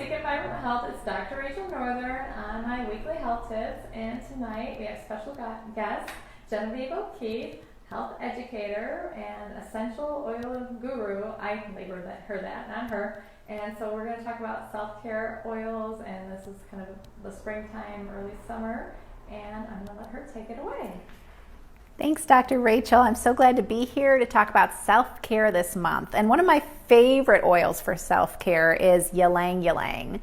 Seeking Vibrant Health. It's Dr. Rachel Northern on my weekly health tips, and tonight we have special guest Genevieve O'Keefe, health educator and essential oil guru. I labored her that, not her. And so we're going to talk about self-care oils, and this is kind of the springtime, early summer, and I'm going to let her take it away. Thanks, Dr. Rachel. I'm so glad to be here to talk about self-care this month. And one of my favorite oils for self-care is Ylang-Ylang.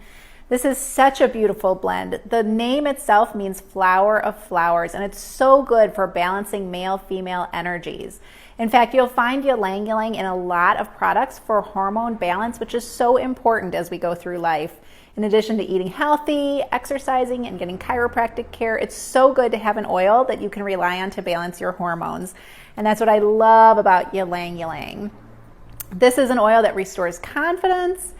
This is such a beautiful blend. The name itself means flower of flowers, and it's so good for balancing male-female energies. In fact, you'll find Ylang-Ylang in a lot of products for hormone balance, which is so important as we go through life. In addition to eating healthy, exercising, and getting chiropractic care, it's so good to have an oil that you can rely on to balance your hormones. And that's what I love about Ylang-Ylang. This is an oil that restores confidence,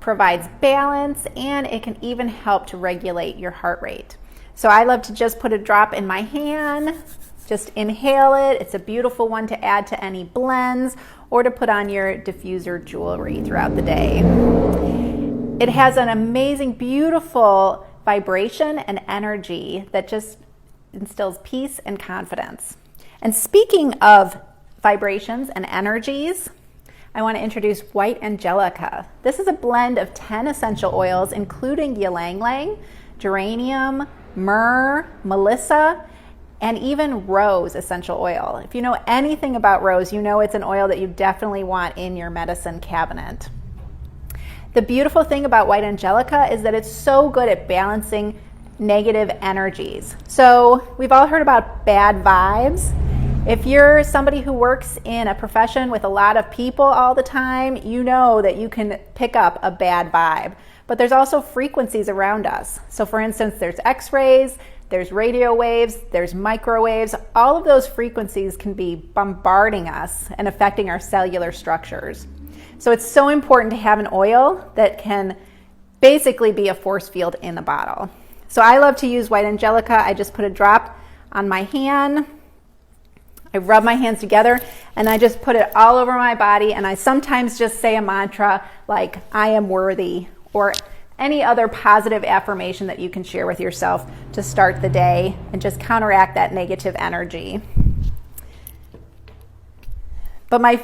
provides balance, and it can even help to regulate your heart rate. So I love to just put a drop in my hand, just inhale it. It's a beautiful one to add to any blends or to put on your diffuser jewelry throughout the day. It has an amazing, beautiful vibration and energy that just instills peace and confidence. And speaking of vibrations and energies, I want to introduce White Angelica. This is a blend of 10 essential oils, including Ylang-Ylang, geranium, myrrh, melissa, and even rose essential oil. If you know anything about rose, you know it's an oil that you definitely want in your medicine cabinet. The beautiful thing about White Angelica is that it's so good at balancing negative energies. So we've all heard about bad vibes. If you're somebody who works in a profession with a lot of people all the time, you know that you can pick up a bad vibe. But there's also frequencies around us. So for instance, there's X-rays, there's radio waves, there's microwaves. All of those frequencies can be bombarding us and affecting our cellular structures. So it's so important to have an oil that can basically be a force field in the bottle. So I love to use White Angelica. I just put a drop on my hand. I rub my hands together and I just put it all over my body, and I sometimes just say a mantra like, I am worthy, or any other positive affirmation that you can share with yourself to start the day and just counteract that negative energy. But my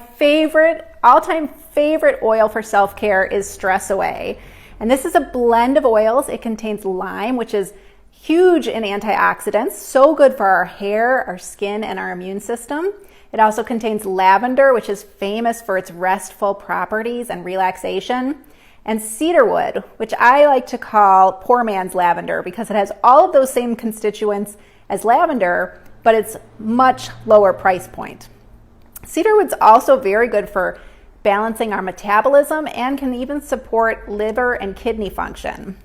all-time favorite oil for self-care is Stress Away. And this is a blend of oils. It contains lime, which is huge in antioxidants, so good for our hair, our skin, and our immune system. It also contains lavender, which is famous for its restful properties and relaxation, and cedarwood, which I like to call poor man's lavender because it has all of those same constituents as lavender, but it's much lower price point. Cedarwood's also very good for balancing our metabolism and can even support liver and kidney function.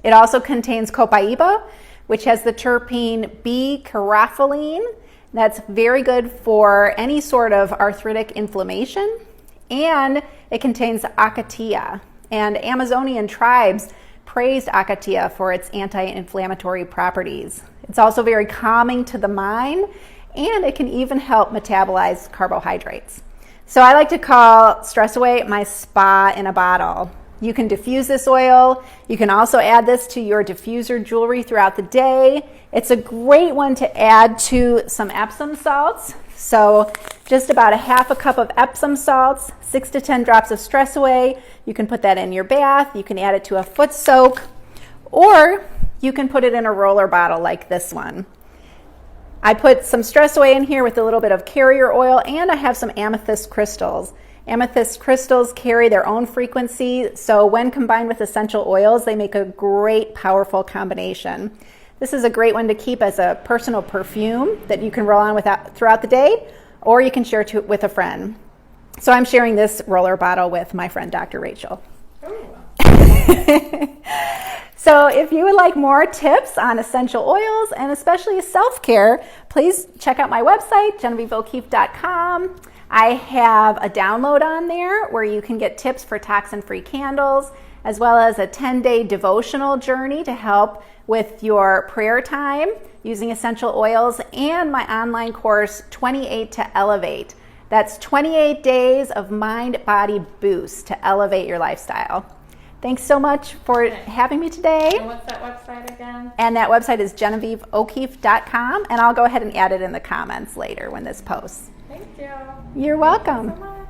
It also contains copaiba, which has the terpene B-carotene. That's very good for any sort of arthritic inflammation. And it contains acacia. And Amazonian tribes praised acacia for its anti-inflammatory properties. It's also very calming to the mind, and it can even help metabolize carbohydrates. So I like to call Stress Away my spa in a bottle. You can diffuse this oil. You can also add this to your diffuser jewelry throughout the day. It's a great one to add to some Epsom salts. So just about a half a cup of Epsom salts, 6 to 10 drops of Stress Away. You can put that in your bath. You can add it to a foot soak, or you can put it in a roller bottle like this one. I put some Stress Away in here with a little bit of carrier oil, and I have some amethyst crystals. Amethyst crystals carry their own frequency, so when combined with essential oils, they make a great, powerful combination. This is a great one to keep as a personal perfume that you can roll on throughout the day, or you can share with a friend. So I'm sharing this roller bottle with my friend, Dr. Rachel. So if you would like more tips on essential oils and especially self-care, please check out my website, GenevieveO'Keefe.com. I have a download on there where you can get tips for toxin-free candles, as well as a 10-day devotional journey to help with your prayer time using essential oils, and my online course, 28 to Elevate. That's 28 days of mind-body boost to elevate your lifestyle. Thanks so much for having me today. And what's that website again? And that website is GenevieveO'Keeffe.com, and I'll go ahead and add it in the comments later when this posts. Thank you. You're welcome. Thank you so much.